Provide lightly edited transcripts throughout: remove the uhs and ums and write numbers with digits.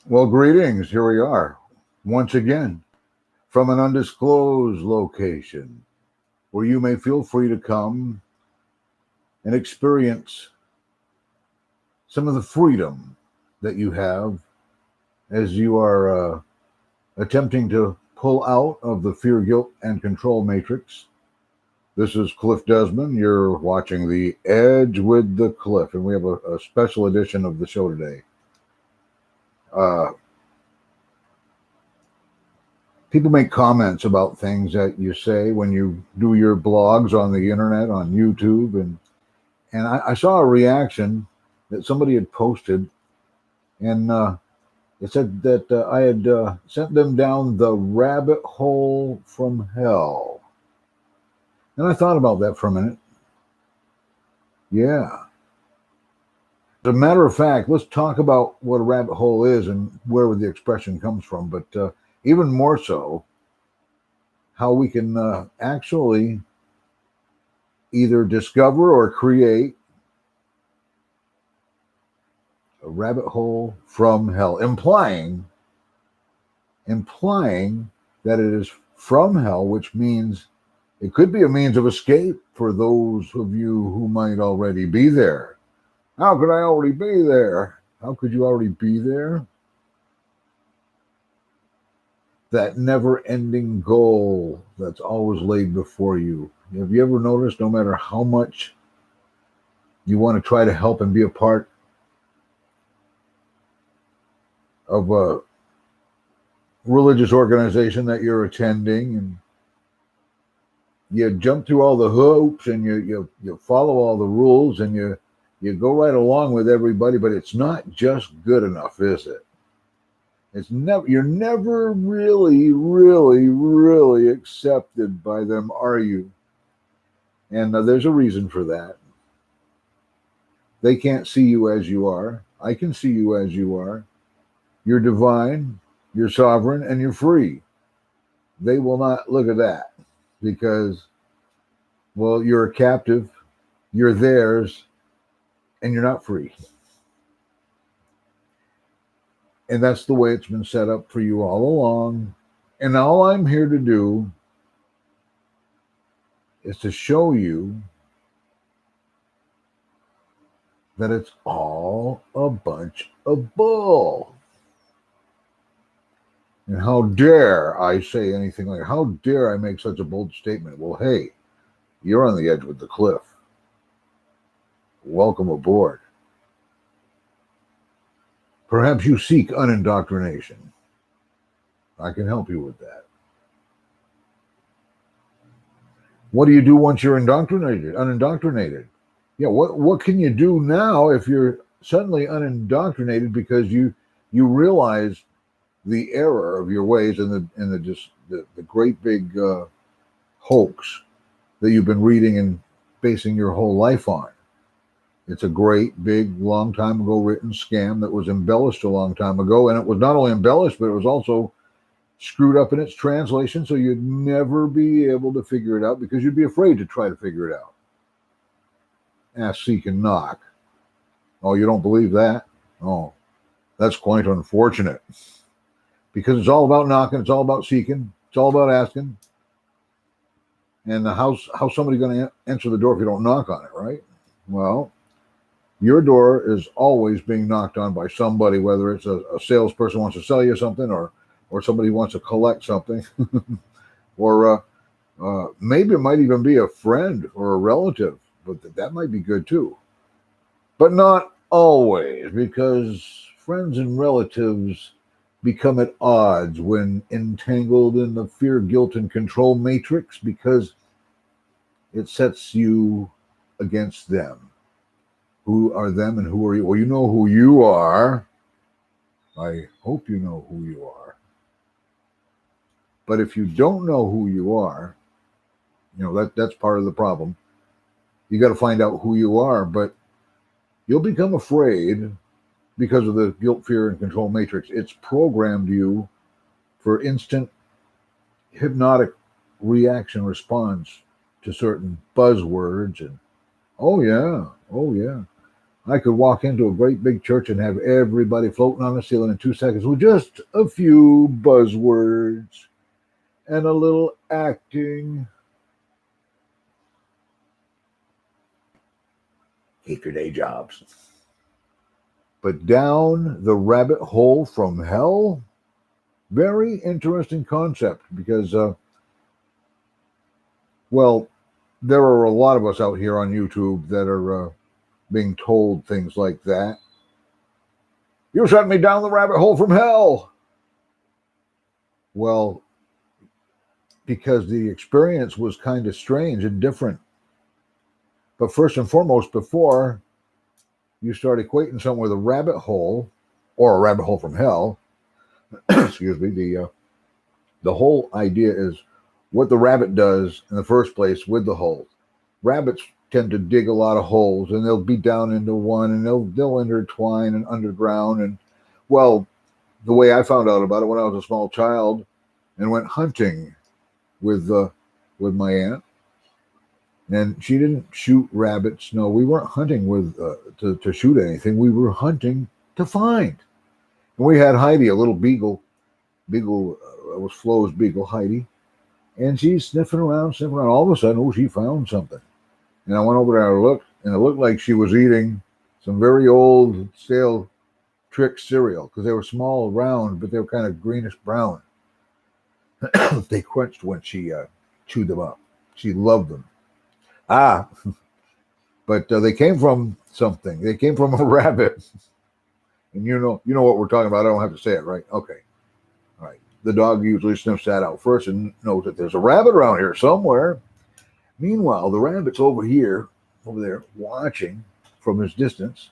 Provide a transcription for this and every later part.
Well, greetings. Here we are once again from an undisclosed location where you may feel free to come and experience some of the freedom that you have as you are attempting to pull out of the fear, guilt, and control matrix. This is Cliff Desmond. You're watching The Edge with the Cliff, and we have a special edition of the show today. Uh, People make comments about things that you say when you do your blogs on the internet, on YouTube, and I saw a reaction that somebody had posted, and it said that I had sent them down the rabbit hole from hell. And I thought about that for a minute. Yeah. As a matter of fact, let's talk about what a rabbit hole is and where the expression comes from, but even more so, how we can actually either discover or create a rabbit hole from hell, implying that it is from hell, which means it could be a means of escape for those of you who might already be there. How could I already be there? How could you already be there? That never ending goal that's always laid before you. Have you ever noticed no matter how much you want to try to help and be a part of a religious organization that you're attending, and you jump through all the hoops and you follow all the rules and you go right along with everybody, but it's not just good enough, is it? It's never You're never really accepted by them, are you? And there's a reason for that. They can't see you as you are. I can see you as you are. You're divine, you're sovereign, and you're free. They will not look at that because, well, you're a captive, you're theirs, and you're not free. And that's the way it's been set up for you all along. And all I'm here to do is to show you that it's all a bunch of bull. And how dare I say anything like, how dare I make such a bold statement? Well, hey, you're on the edge with the cliff. Welcome aboard. Perhaps you seek unindoctrination. I can help you with that. What do you do once you're unindoctrinated? Yeah, what can you do now if you're suddenly unindoctrinated because you realize the error of your ways and the great big hoax that you've been reading and basing your whole life on. It's a great big long time ago written scam that was embellished a long time ago, and it was not only embellished but it was also screwed up in its translation, so you'd never be able to figure it out because you'd be afraid to try to figure it out. Ask, seek, and knock. Oh, you don't believe that? Oh, that's quite unfortunate. Because it's all about knocking, it's all about seeking, it's all about asking. And how's somebody going to answer the door if you don't knock on it, right? Well, your door is always being knocked on by somebody, whether it's a salesperson wants to sell you something, or somebody wants to collect something, or maybe it might even be a friend or a relative, but that might be good too. But not always, because friends and relatives become at odds when entangled in the fear, guilt, and control matrix because it sets you against them. Who are them and who are you? Well, you know who you are. I hope you know who you are. But if you don't know who you are, that's part of the problem. You got to find out who you are, but you'll become afraid because of the guilt, fear, and control matrix. It's programmed you for instant hypnotic reaction response to certain buzzwords and oh yeah, I could walk into a great big church and have everybody floating on the ceiling in 2 seconds with just a few buzzwords and a little acting. Keep your day jobs. But down the rabbit hole from hell, very interesting concept because, well, there are a lot of us out here on YouTube that are being told things like that. You sent me down the rabbit hole from hell. Well, because the experience was kind of strange and different. But first and foremost, before you start equating something with a rabbit hole or a rabbit hole from hell, excuse me, the whole idea is what the rabbit does in the first place with the hole. Rabbits tend to dig a lot of holes, and they'll be down into one, and they'll intertwine and underground. And well, the way I found out about it when I was a small child and went hunting with my aunt, and she didn't shoot rabbits. No, we weren't hunting with to shoot anything. We were hunting to find. And we had Heidi, a little beagle. Beagle was Flo's beagle, Heidi, and she's sniffing around. All of a sudden, oh, she found something. And I went over there and looked, and it looked like she was eating some very old, stale Trick cereal because they were small, round, but they were kind of greenish brown. They crunched when she chewed them up. She loved them. But they came from something. They came from a rabbit. And you know what we're talking about. I don't have to say it, right? Okay. All right. The dog usually sniffs that out first and knows that there's a rabbit around here somewhere. Meanwhile, the rabbit's over there, watching from his distance,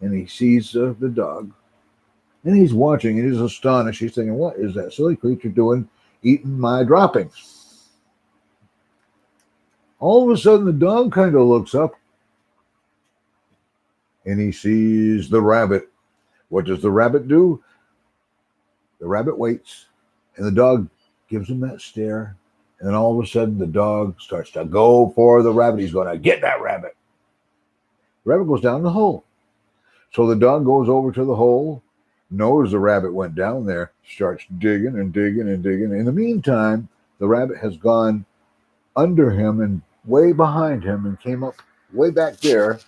and he sees the dog, and he's watching, and he's astonished. He's thinking, what is that silly creature doing, eating my droppings? All of a sudden, the dog kind of looks up, and he sees the rabbit. What does the rabbit do? The rabbit waits, and the dog gives him that stare. And then all of a sudden, the dog starts to go for the rabbit. He's going to get that rabbit. The rabbit goes down the hole. So the dog goes over to the hole, knows the rabbit went down there, starts digging and digging and digging. In the meantime, the rabbit has gone under him and way behind him and came up way back there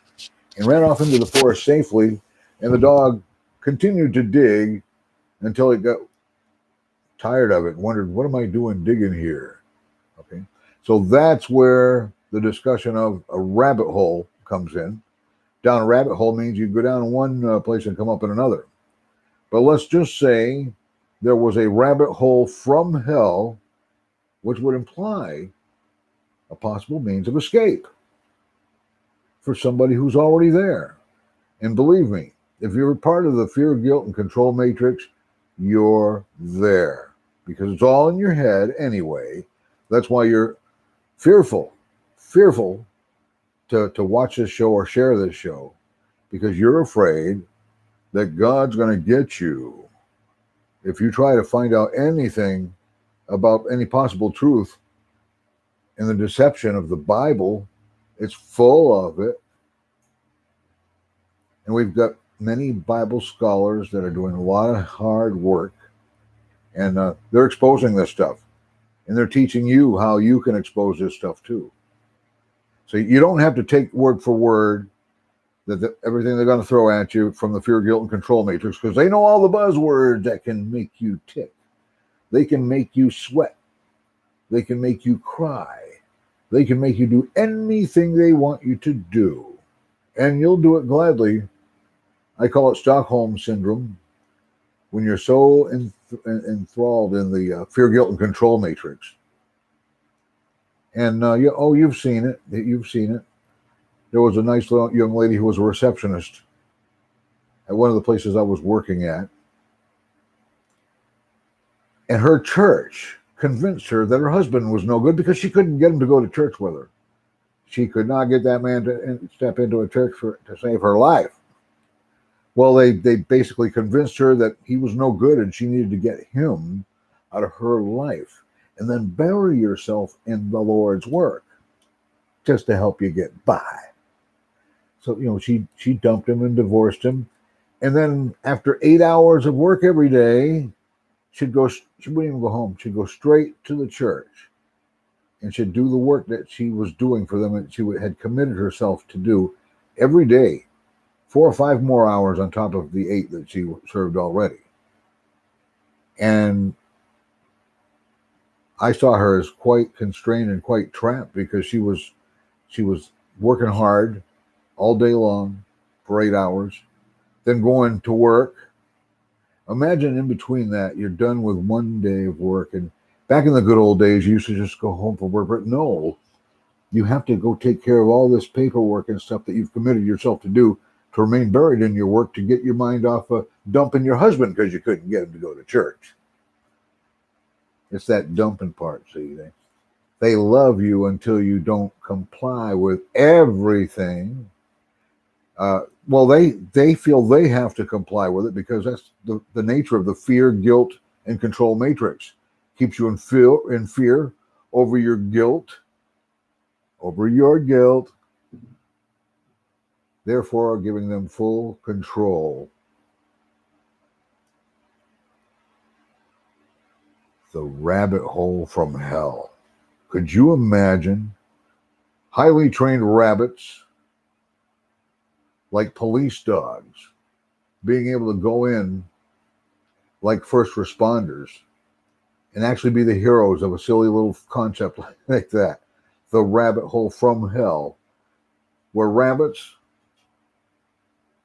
and ran off into the forest safely. And the dog continued to dig until it got tired of it and wondered, what am I doing digging here? Okay, so that's where the discussion of a rabbit hole comes in. Down a rabbit hole means you go down in one place and come up in another. But let's just say there was a rabbit hole from hell, which would imply a possible means of escape for somebody who's already there. And believe me, if you're part of the fear, guilt, and control matrix, you're there because it's all in your head anyway. That's why you're fearful to watch this show or share this show, because you're afraid that God's going to get you if you try to find out anything about any possible truth in the deception of the Bible. It's full of it. And we've got many Bible scholars that are doing a lot of hard work, and they're exposing this stuff. And they're teaching you how you can expose this stuff too. So you don't have to take word for word that everything they're going to throw at you from the fear, guilt, and control matrix, because they know all the buzzwords that can make you tick. They can make you sweat. They can make you cry. They can make you do anything they want you to do. And you'll do it gladly. I call it Stockholm Syndrome. When you're so enthralled in the fear, guilt, and control matrix. And you've seen it. You've seen it. There was a nice little young lady who was a receptionist at one of the places I was working at. And her church convinced her that her husband was no good because she couldn't get him to go to church with her. She could not get that man to step into a church to save her life. Well, they basically convinced her that he was no good and she needed to get him out of her life and then bury yourself in the Lord's work just to help you get by. So she dumped him and divorced him, and then after 8 hours of work every day, she'd go. She wouldn't even go home. She'd go straight to the church, and she'd do the work that she was doing for them, and she had committed herself to do every day, 4 or 5 more hours on top of the 8 that she served already. And I saw her as quite constrained and quite trapped because she was working hard all day long for 8 hours, then going to work. Imagine in between that, you're done with one day of work. And back in the good old days, you used to just go home from work. But no, you have to go take care of all this paperwork and stuff that you've committed yourself to do to remain buried in your work to get your mind off of dumping your husband because you couldn't get him to go to church. It's that dumping part, see. They love you until you don't comply with everything. Well, they feel they have to comply with it because that's the nature of the fear, guilt, and control matrix. Keeps you in fear over your guilt, therefore giving them full control. The rabbit hole from hell. Could you imagine highly trained rabbits, like police dogs, being able to go in like first responders and actually be the heroes of a silly little concept like that? The rabbit hole from hell, where rabbits,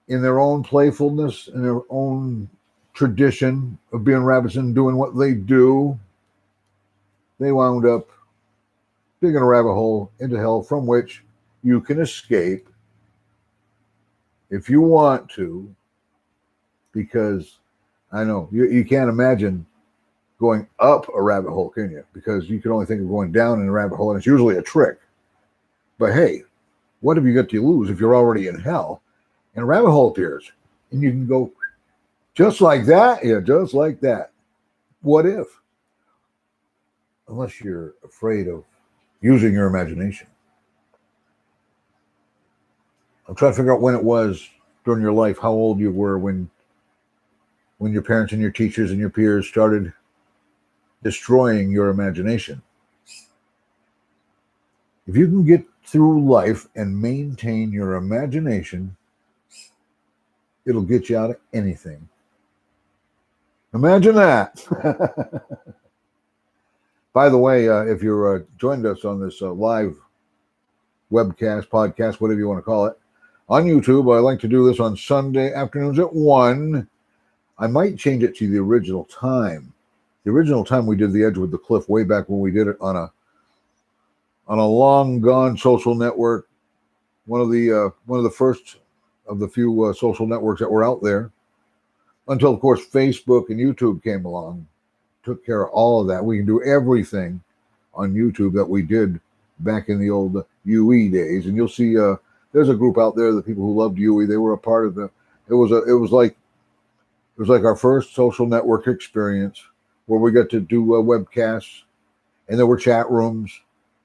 in their own playfulness, in their own tradition of being rabbits and doing what they do, they wound up digging a rabbit hole into hell from which you can escape if you want to, because I know you can't imagine going up a rabbit hole, can you? Because you can only think of going down in a rabbit hole, and it's usually a trick. But hey, what have you got to lose if you're already in hell and a rabbit hole appears and you can go just like that? Yeah, just like that. What if? Unless you're afraid of using your imagination. I'm trying to figure out when it was during your life, how old you were when your parents and your teachers and your peers started destroying your imagination. If you can get through life and maintain your imagination, it'll get you out of anything. Imagine that. By the way, if you're joined us on this live webcast, podcast, whatever you want to call it, on YouTube, I like to do this on Sunday afternoons at 1. I might change it to the original time. The original time we did The Edge with the Cliff way back when we did it on a long gone social network, one of the first of the few social networks that were out there, until of course Facebook and YouTube came along, took care of all of that. We can do everything on YouTube that we did back in the old UE days, and you'll see there's a group out there, the people who loved UE. They were a part of it was like our first social network experience where we got to do webcasts, and there were chat rooms.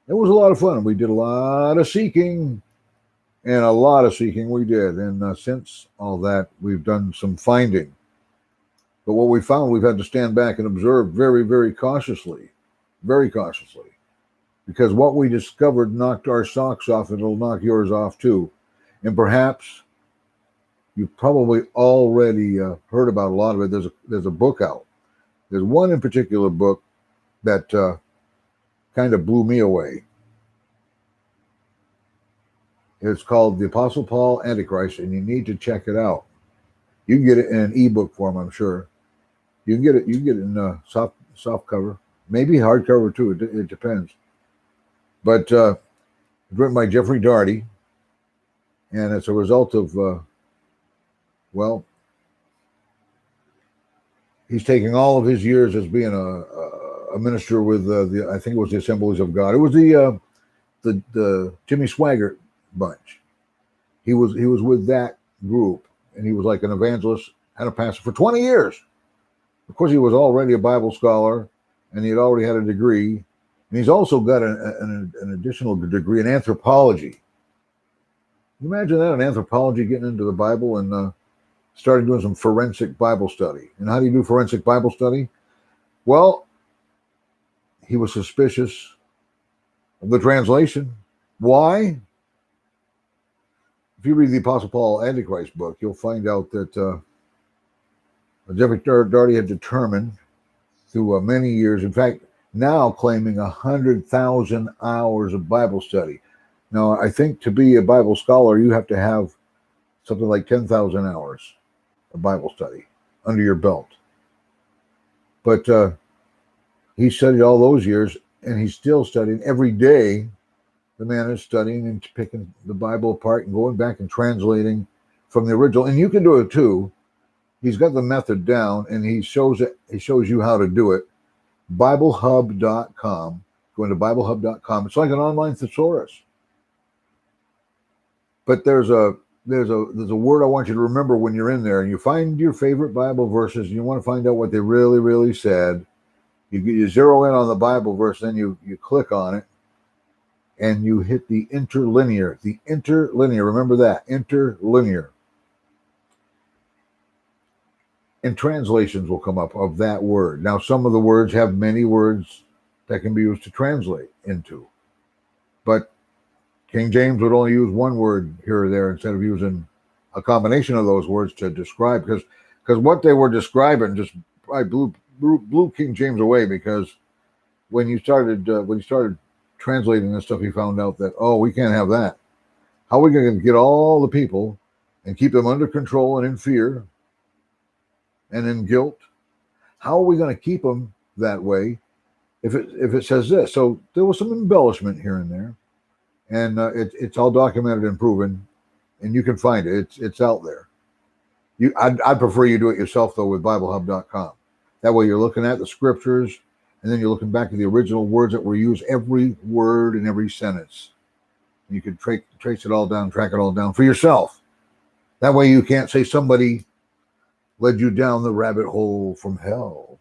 It was a lot of fun. We did a lot of seeking, and a lot of seeking we did. And since all that, we've done some finding. But what we found, we've had to stand back and observe very, very cautiously, because what we discovered knocked our socks off. It'll knock yours off too. And perhaps you've probably already heard about a lot of it. There's a book out. There's one in particular book that kind of blew me away. It's called The Apostle Paul Antichrist, and you need to check it out. You can get it in an ebook form, I'm sure. You can get it in soft cover, maybe hardcover too. It depends. But it's written by Jeffrey Daugherty, and it's a result of he's taking all of his years as being a minister with I think it was the Assemblies of God. It was the Jimmy Swaggart bunch. He was with that group, and he was like an evangelist and a pastor for 20 years. Of course, he was already a Bible scholar, and he had already had a degree, and he's also got an additional degree in anthropology. You imagine that, an anthropology getting into the Bible and started doing some forensic Bible study. And how do you do forensic Bible study? Well, he was suspicious of the translation. Why? If you read the Apostle Paul Antichrist book, you'll find out that Jeffrey Darty had determined through many years, in fact, now claiming 100,000 hours of Bible study. Now, I think to be a Bible scholar, you have to have something like 10,000 hours of Bible study under your belt. But he studied all those years, and he's still studying every day. The man is studying and picking the Bible apart and going back and translating from the original. And you can do it too. He's got the method down, and he shows it. He shows you how to do it. BibleHub.com. Go into BibleHub.com. It's like an online thesaurus. But there's a word I want you to remember when you're in there, and you find your favorite Bible verses, and you want to find out what they really, really said. You zero in on the Bible verse, then you click on it, and you hit the interlinear. The interlinear. Remember that. Interlinear. And translations will come up of that word. Now, some of the words have many words that can be used to translate into. But King James would only use one word here or there instead of using a combination of those words to describe. Because what they were describing just blew King James away, because when he started translating this stuff, he found out that, oh, we can't have that. How are we going to get all the people and keep them under control and in fear and in guilt? How are we going to keep them that way if it says this? So there was some embellishment here and there, and it's all documented and proven, and you can find it. It's out there. I'd prefer you do it yourself though with BibleHub.com. That way you're looking at the scriptures, and then you're looking back at the original words that were used, every word and every sentence. You can trace it all down, track it all down for yourself. That way you can't say somebody led you down the rabbit hole from hell.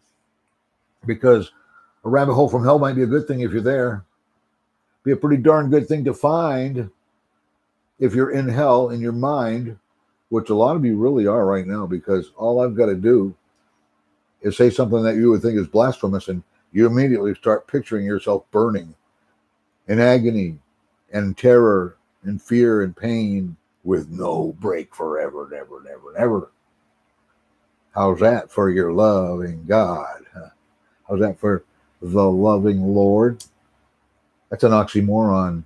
Because a rabbit hole from hell might be a good thing if you're there. Be a pretty darn good thing to find if you're in hell in your mind, which a lot of you really are right now, because all I've got to do is say something that you would think is blasphemous, and you immediately start picturing yourself burning in agony and terror and fear and pain with no break forever, never, never, never. How's that for your loving God? How's that for the loving Lord? That's an oxymoron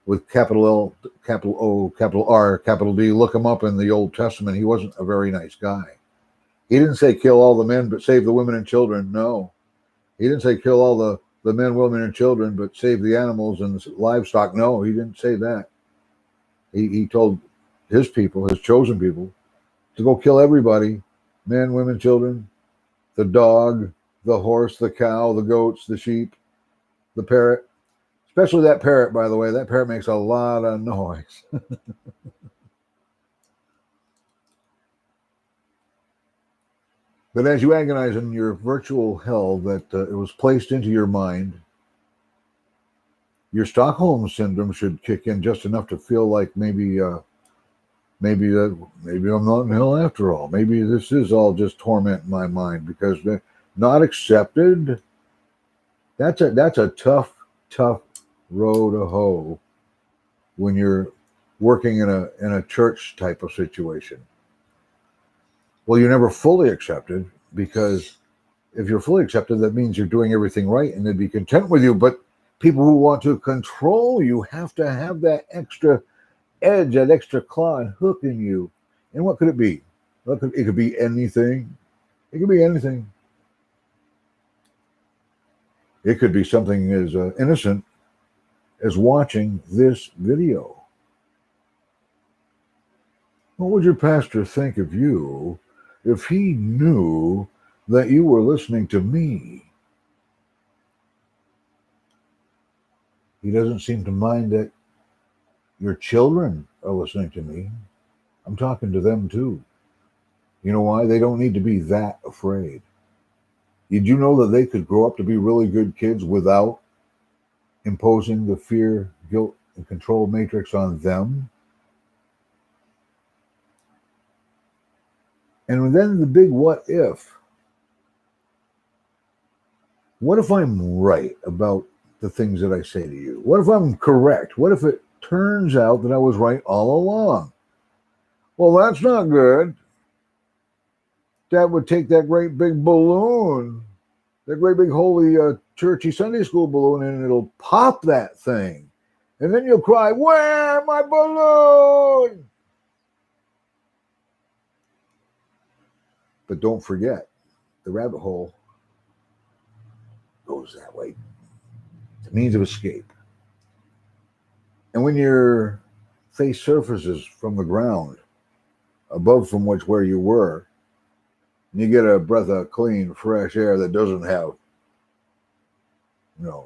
with capital L, capital O, capital R, capital D. Look him up in the Old Testament. He wasn't a very nice guy. He didn't say kill all the men but save the women and children. No. He didn't say kill all the men, women, and children but save the animals and the livestock. No, he didn't say that. He told his people, his chosen people, to go kill everybody. Men, women, children, the dog, the horse, the cow, the goats, the sheep, the parrot. Especially that parrot, by the way. That parrot makes a lot of noise. But as you agonize in your virtual hell that it was placed into your mind, your Stockholm syndrome should kick in just enough to feel like maybe I'm not in hell after all. Maybe this is all just torment in my mind, because they're not accepted. That's a tough row to hoe when you're working in a church type of situation. Well, you're never fully accepted, because if you're fully accepted, that means you're doing everything right and they'd be content with you. But people who want to control you have to have that extra edge, that extra claw and hook in you. And what could it be? It could be anything. It could be anything. It could be something as innocent as watching this video. What would your pastor think of you if he knew that you were listening to me? He doesn't seem to mind that your children are listening to me. I'm talking to them too. You know why? They don't need to be that afraid. Did you know that they could grow up to be really good kids without imposing the fear, guilt, and control matrix on them? And then the big what if. What if I'm right about the things that I say to you? What if I'm correct? What if it turns out that I was right all along? Well, that's not good. That would take that great big balloon, that great big holy churchy Sunday school balloon, and it'll pop that thing. And then you'll cry, "Where, my balloon?" But don't forget, the rabbit hole goes that way. It's a means of escape. And when your face surfaces from the ground, above from which where you were, and you get a breath of clean, fresh air that doesn't have, you know,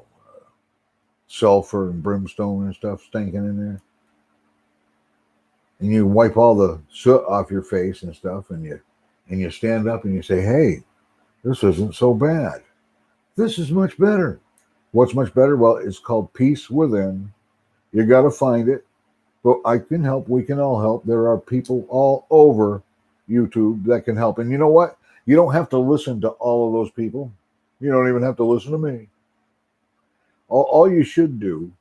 sulfur and brimstone and stuff stinking in there, and you wipe all the soot off your face and stuff, and you stand up and you say, "Hey, this isn't so bad. This is much better." What's much better? Well, it's called peace within. You got to find it. But I can help. We can all help. There are people all over YouTube that can help. And you know what? You don't have to listen to all of those people. You don't even have to listen to me. All you should do,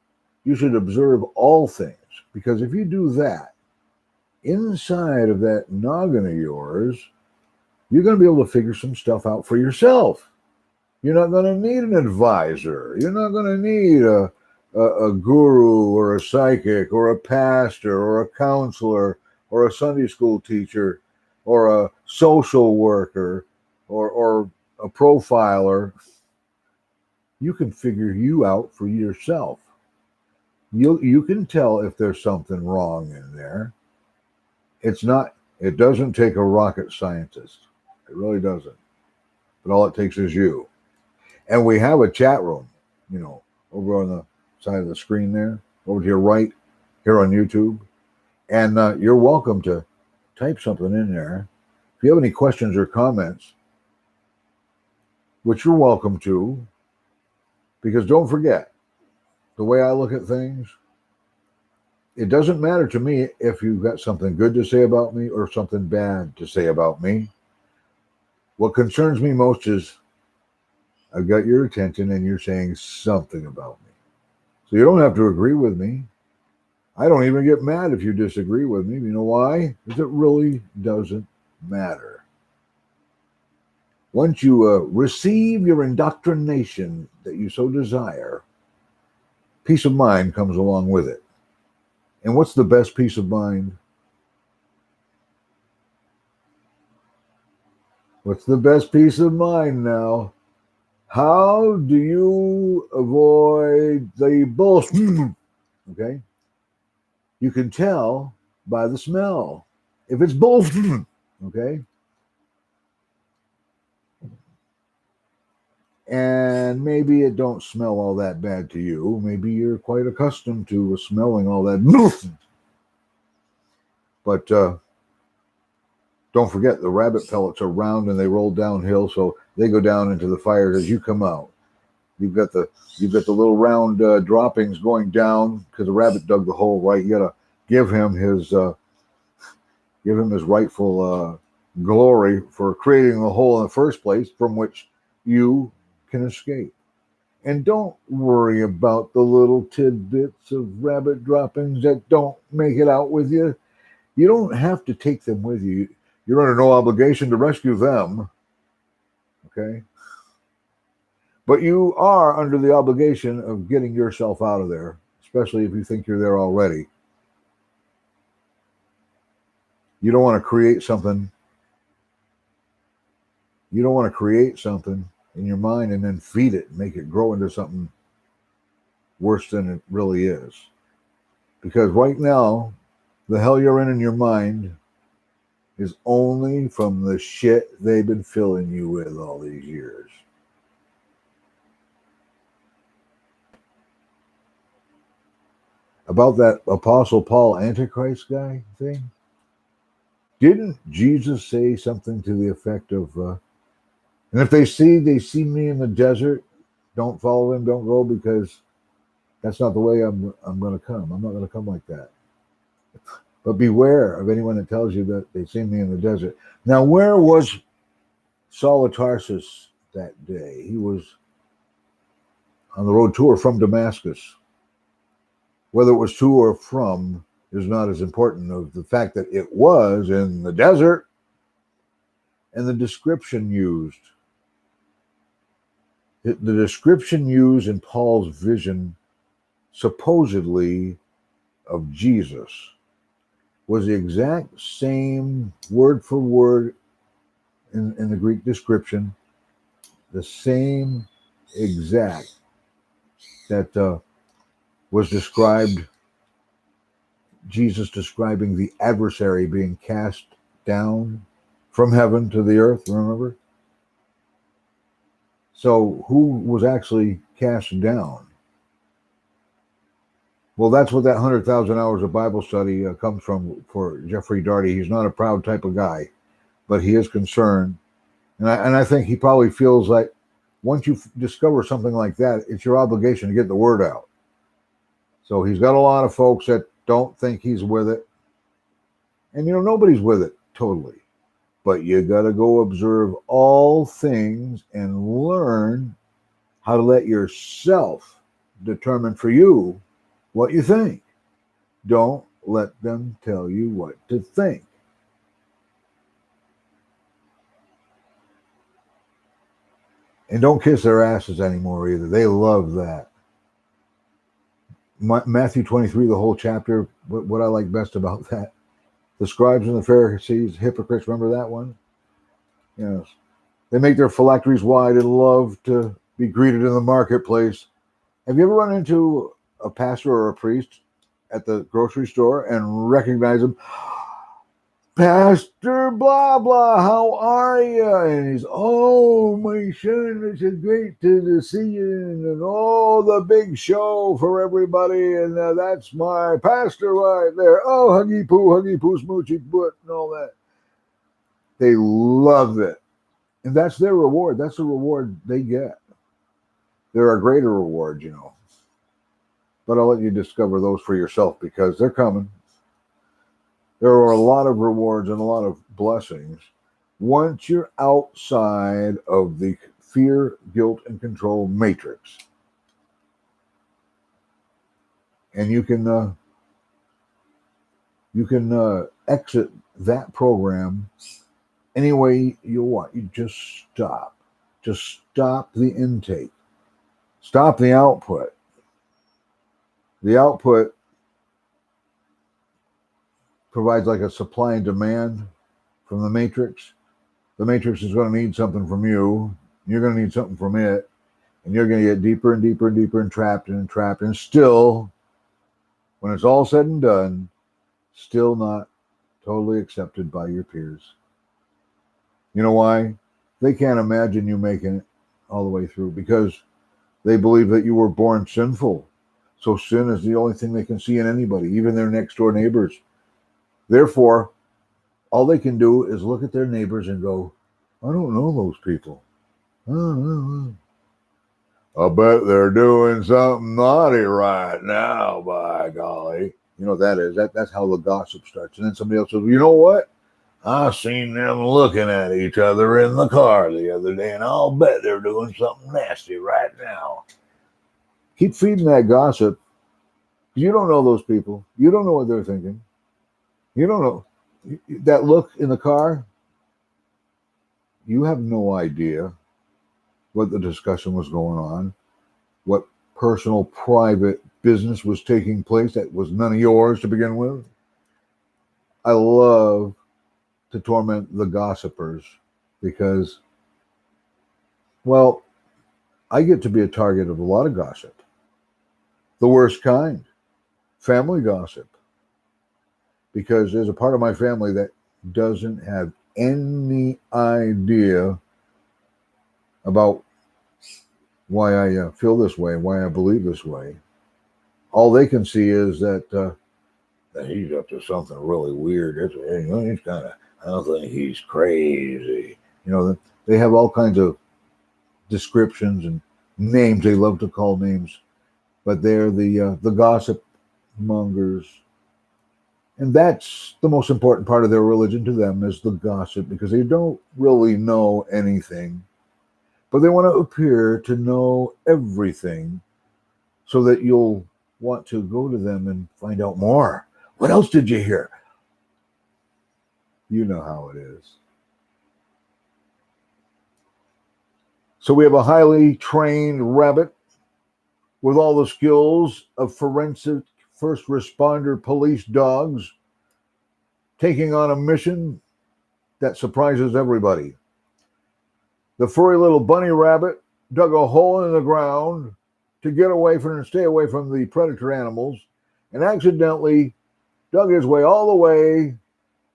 you should observe all things. Because if you do that, inside of that noggin of yours, you're going to be able to figure some stuff out for yourself. You're not going to need an advisor. You're not going to need a guru or a psychic or a pastor or a counselor or a Sunday school teacher or a social worker or a profiler. You can figure you out for yourself. You can tell if there's something wrong in there. It doesn't take a rocket scientist. It really doesn't. But all it takes is you. And we have a chat room, over on the side of the screen there, over to your right, here on YouTube. And you're welcome to type something in there. If you have any questions or comments, which you're welcome to, because don't forget, the way I look at things, it doesn't matter to me if you've got something good to say about me or something bad to say about me. What concerns me most is I've got your attention and you're saying something about me. So you don't have to agree with me. I don't even get mad if you disagree with me. You know why? Because it really doesn't matter. Once you receive your indoctrination that you so desire, peace of mind comes along with it. And what's the best peace of mind? What's the best peace of mind now? How do you avoid the bullshit? Okay? You can tell by the smell. If it's bullshit, okay? And maybe it don't smell all that bad to you. Maybe you're quite accustomed to smelling all that bullshit. But don't forget, the rabbit pellets are round and they roll downhill, so they go down into the fire as you come out. You've got the little round droppings going down because the rabbit dug the hole, right? You gotta give him his rightful glory for creating the hole in the first place, from which you can escape. And don't worry about the little tidbits of rabbit droppings that don't make it out with you. You don't have to take them with you. You're under no obligation to rescue them. Okay? But you are under the obligation of getting yourself out of there, especially if you think you're there already. You don't want to create something. You don't want to create something in your mind and then feed it and make it grow into something worse than it really is. Because right now, the hell you're in your mind is only from the shit they've been filling you with all these years. About that Apostle Paul Antichrist guy thing, didn't Jesus say something to the effect of, and if they see me in the desert, don't follow him, don't go, because that's not the way I'm going to come. I'm not going to come like that. But beware of anyone that tells you that they've seen me in the desert. Now, where was Saul of Tarsus that day? He was on the road to or from Damascus. Whether it was to or from is not as important of the fact that it was in the desert and the description used. The description used in Paul's vision, supposedly of Jesus, was the exact same word for word in the Greek description, the same exact that was described, Jesus describing the adversary being cast down from heaven to the earth, remember? So who was actually cast down? Well, that's what that 100,000 hours of Bible study comes from for Jeffrey Darty. He's not a proud type of guy, but he is concerned. And I think he probably feels like once you discover something like that, it's your obligation to get the word out. So he's got a lot of folks that don't think he's with it. And, nobody's with it totally. But you got to go observe all things and learn how to let yourself determine for you what you think. Don't let them tell you what to think. And don't kiss their asses anymore either. They love that. Matthew 23, the whole chapter, what I like best about that, the scribes and the Pharisees, hypocrites, remember that one? Yes. They make their phylacteries wide and love to be greeted in the marketplace. Have you ever run into a pastor or a priest at the grocery store and recognize them? Pastor blah blah, how are you? And he's, oh my son, it's great to see you, and oh, the big show for everybody, and that's my pastor right there. Oh, huggy poo, smoochy butt, and all that. They love it, and that's their reward. That's the reward they get. There are greater rewards, but I'll let you discover those for yourself because they're coming. There are a lot of rewards and a lot of blessings once you're outside of the fear, guilt, and control matrix. And you can exit that program any way you want. You just stop. Just stop the intake. Stop the output. The output provides like a supply and demand from the matrix. The matrix is going to need something from you. You're going to need something from it. And you're going to get deeper and deeper and deeper and trapped. And still, when it's all said and done, still not totally accepted by your peers. You know why? They can't imagine you making it all the way through because they believe that you were born sinful. So sin is the only thing they can see in anybody, even their next door neighbors. Therefore, all they can do is look at their neighbors and go, I don't know those people. I bet they're doing something naughty right now, by golly. You know what that is. That's how the gossip starts. And then somebody else says, you know what? I seen them looking at each other in the car the other day, and I'll bet they're doing something nasty right now. Keep feeding that gossip. You don't know those people. You don't know what they're thinking. You don't know. That look in the car, you have no idea what the discussion was going on, what personal, private business was taking place that was none of yours to begin with. I love to torment the gossipers because, well, I get to be a target of a lot of gossip. The worst kind, family gossip. Because there's a part of my family that doesn't have any idea about why I feel this way, why I believe this way. All they can see is that he's up to something really weird. He's kind of, I don't think he's crazy. They have all kinds of descriptions and names. They love to call names, but they're the gossip mongers. And that's the most important part of their religion to them, is the gossip, because they don't really know anything, but they want to appear to know everything so that you'll want to go to them and find out more. What else did you hear? You know how it is. So we have a highly trained rabbit with all the skills of forensic first responder police dogs taking on a mission that surprises everybody. The furry little bunny rabbit dug a hole in the ground to get away from and stay away from the predator animals, and accidentally dug his way all the way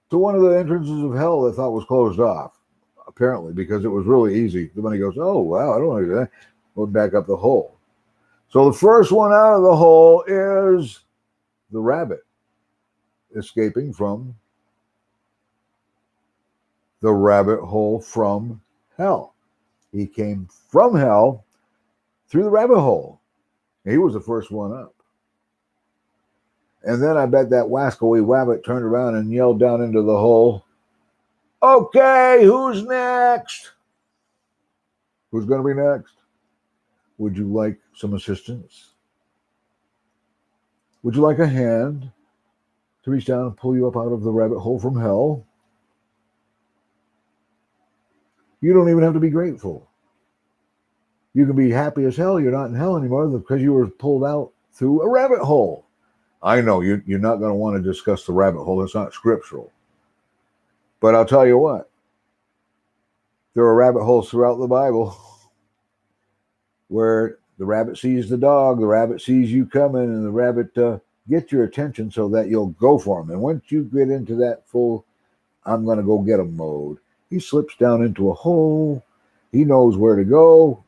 to one of the entrances of hell that thought was closed off, apparently, because it was really easy. The bunny goes, "Oh, wow, I don't want to do that." Went back up the hole. So the first one out of the hole is the rabbit escaping from the rabbit hole from hell. He came from hell through the rabbit hole. He was the first one up. And then I bet that wascally rabbit turned around and yelled down into the hole, "Okay, who's next? Who's going to be next? Would you like some assistance? Would you like a hand to reach down and pull you up out of the rabbit hole from hell?" You don't even have to be grateful. You can be happy as hell you're not in hell anymore because you were pulled out through a rabbit hole. I know you're not going to want to discuss the rabbit hole. It's not scriptural. But I'll tell you what, there are rabbit holes throughout the Bible where the rabbit sees the dog, the rabbit sees you coming, and the rabbit gets your attention so that you'll go for him. And once you get into that full, I'm going to go get him mode, he slips down into a hole. He knows where to go.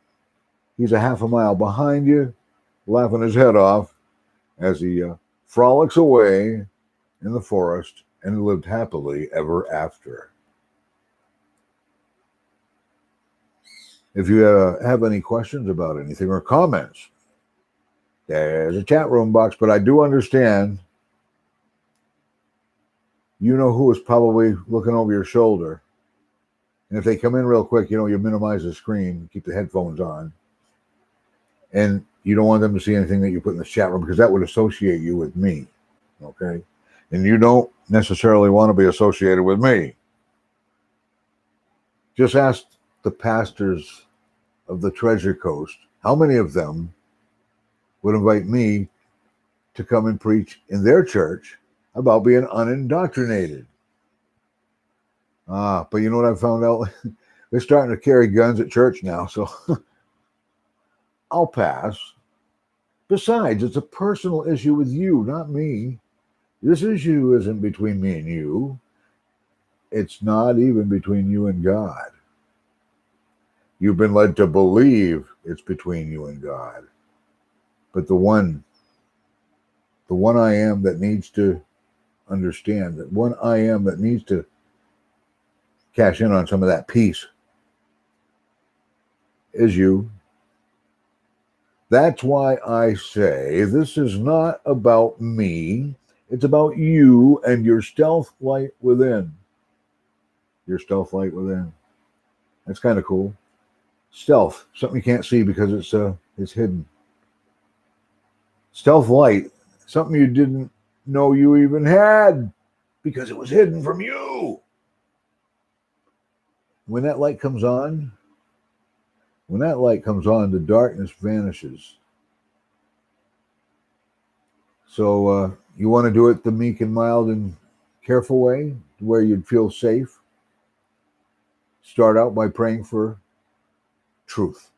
He's a half a mile behind you, laughing his head off as he frolics away in the forest and lived happily ever after. If you have any questions about anything or comments, there's a chat room box, but I do understand you know who is probably looking over your shoulder. And if they come in real quick, you minimize the screen, keep the headphones on. And you don't want them to see anything that you put in the chat room because that would associate you with me, okay? And you don't necessarily want to be associated with me. Just ask the pastors of the Treasure Coast, how many of them would invite me to come and preach in their church about being unindoctrinated? But you know what I found out? They're starting to carry guns at church now, so I'll pass. Besides, it's a personal issue with you, not me. This issue isn't between me and you. It's not even between you and God. You've been led to believe it's between you and God. But the one I am that needs to understand, that one I am that needs to cash in on some of that peace is you. That's why I say this is not about me. It's about you and your stealth light within. Your stealth light within. That's kind of cool. Stealth, something you can't see because it's hidden. Stealth light, something you didn't know you even had because it was hidden from you. When that light comes on, the darkness vanishes. So you want to do it the meek and mild and careful way, where you'd feel safe. Start out by praying for truth.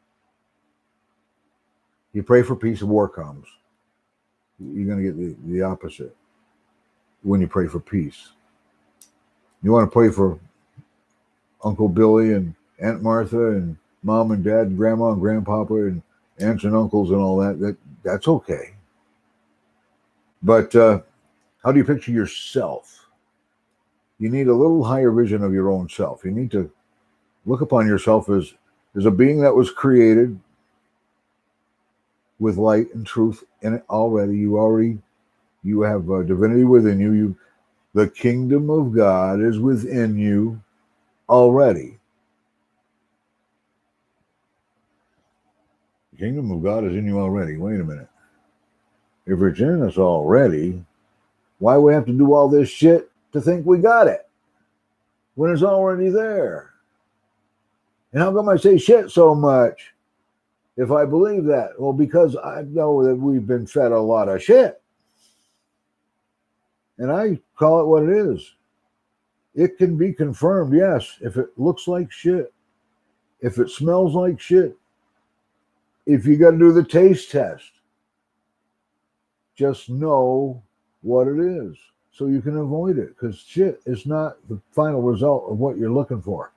You pray for peace, war comes. You're going to get the opposite when you pray for peace. You want to pray for Uncle Billy and Aunt Martha and Mom and Dad and Grandma and Grandpapa and aunts and uncles and all that. That's okay. But how do you picture yourself? You need a little higher vision of your own self. You need to look upon yourself as a being that was created with light and truth in it already. You have divinity within you. The kingdom of God is within you already. The kingdom of God is in you already. Wait a minute. If it's in us already, why we have to do all this shit to think we got it when it's already there? And how come I say shit so much if I believe that? Well, because I know that we've been fed a lot of shit. And I call it what it is. It can be confirmed, yes, if it looks like shit, if it smells like shit, if you got to do the taste test. Just know what it is so you can avoid it, because shit is not the final result of what you're looking for.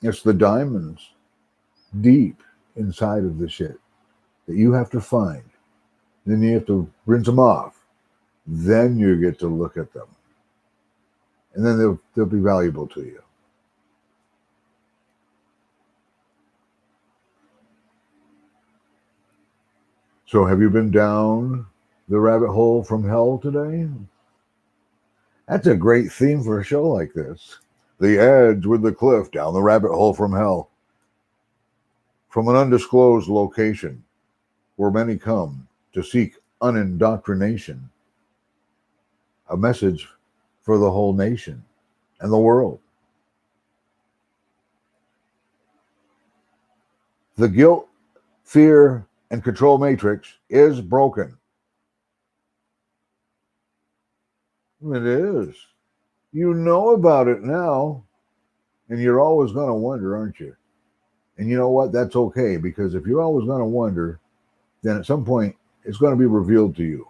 It's the diamonds deep inside of the shit that you have to find. Then you have to rinse them off. Then you get to look at them. And then they'll be valuable to you. So have you been down the rabbit hole from hell today? That's a great theme for a show like this. The edge with the cliff, down the rabbit hole from hell. From an undisclosed location where many come to seek unindoctrination. A message for the whole nation and the world. The guilt, fear, and control matrix is broken. It is. You know about it now, and you're always going to wonder, aren't you? And you know what? That's okay, because if you're always going to wonder, then at some point it's going to be revealed to you.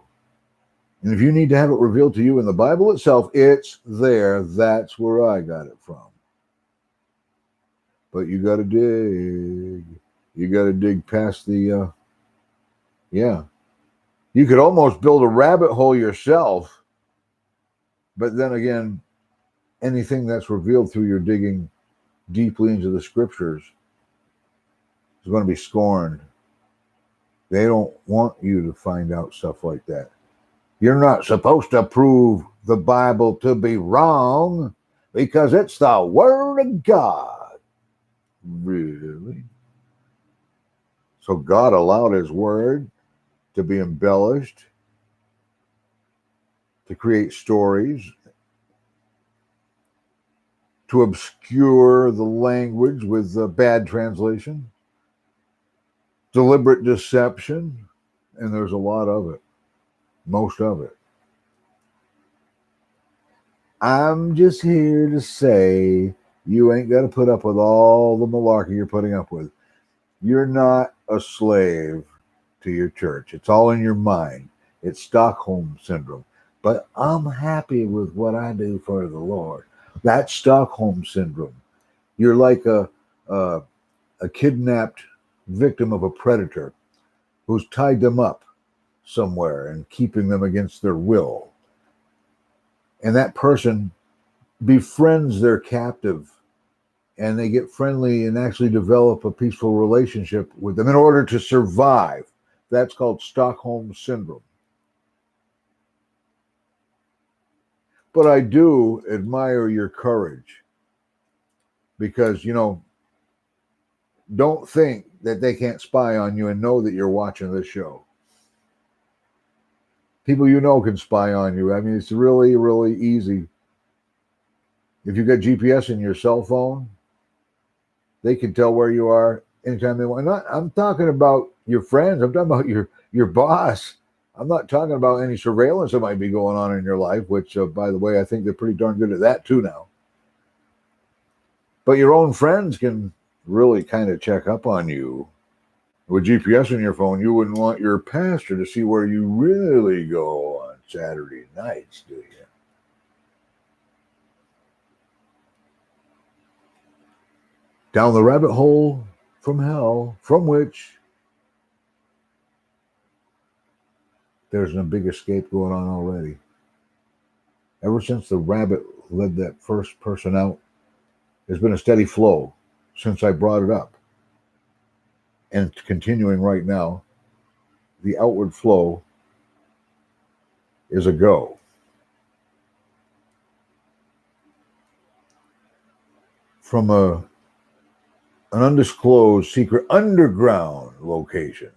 And if you need to have it revealed to you in the Bible itself, it's there. That's where I got it from. But you got to dig. You got to dig past the, yeah. You could almost build a rabbit hole yourself. But then again, anything that's revealed through your digging deeply into the scriptures is going to be scorned. They don't want you to find out stuff like that. You're not supposed to prove the Bible to be wrong because it's the Word of God. Really? So God allowed His Word to be embellished, to create stories, to obscure the language with bad translation, deliberate deception, and there's a lot of it, most of it. I'm just here to say you ain't got to put up with all the malarkey you're putting up with. You're not a slave to your church. It's all in your mind. It's Stockholm syndrome. But I'm happy with what I do for the Lord. That's Stockholm syndrome. You're like a kidnapped victim of a predator who's tied them up somewhere and keeping them against their will. And that person befriends their captive, and they get friendly and actually develop a peaceful relationship with them in order to survive. That's called Stockholm syndrome. But I do admire your courage because, don't think that they can't spy on you and know that you're watching this show. People can spy on you. I mean, it's really, really easy. If you got GPS in your cell phone, they can tell where you are anytime they want. I'm talking about your friends. I'm talking about your boss. I'm not talking about any surveillance that might be going on in your life, which, by the way, I think they're pretty darn good at that too now. But your own friends can really kind of check up on you. With GPS in your phone, you wouldn't want your pastor to see where you really go on Saturday nights, do you? Down the rabbit hole from hell, from which there's a big escape going on already. Ever since the rabbit led that first person out, there's been a steady flow since I brought it up. And continuing right now, the outward flow is a go. From an undisclosed secret underground location.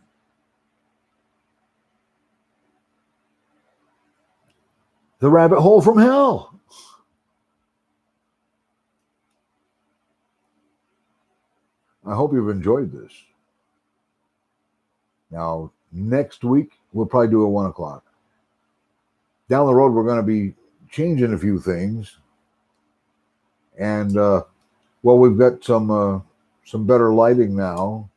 The rabbit hole from hell. I hope you've enjoyed this. Now, next week, we'll probably do a 1 o'clock. Down the road, we're going to be changing a few things. And, well, we've got some better lighting now.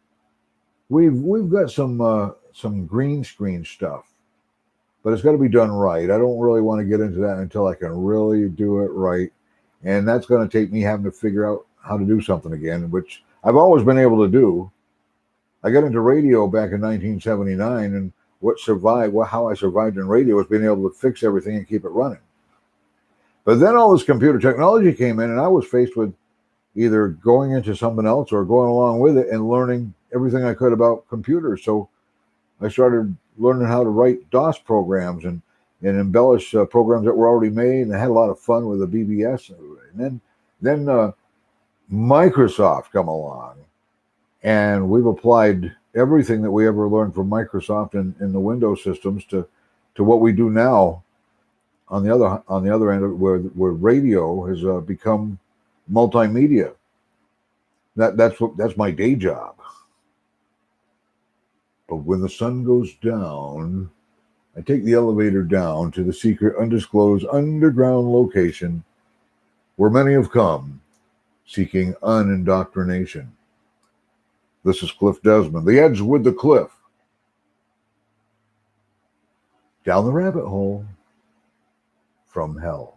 We've got some green screen stuff, but it's got to be done right. I don't really want to get into that until I can really do it right. And that's going to take me having to figure out how to do something again, which I've always been able to do. I got into radio back in 1979, and how I survived in radio was being able to fix everything and keep it running. But then all this computer technology came in, and I was faced with either going into something else or going along with it and learning everything I could about computers. So I started learning how to write DOS programs and embellish programs that were already made, and I had a lot of fun with the BBS. And then Microsoft come along, and we've applied everything that we ever learned from Microsoft in the Windows systems to what we do now on the other end of it, where radio has become multimedia. That's my day job. But when the sun goes down, I take the elevator down to the secret, undisclosed, underground location where many have come seeking unindoctrination. This is Clif Desmond, the Edge with the Cliff. Down the rabbit hole from hell.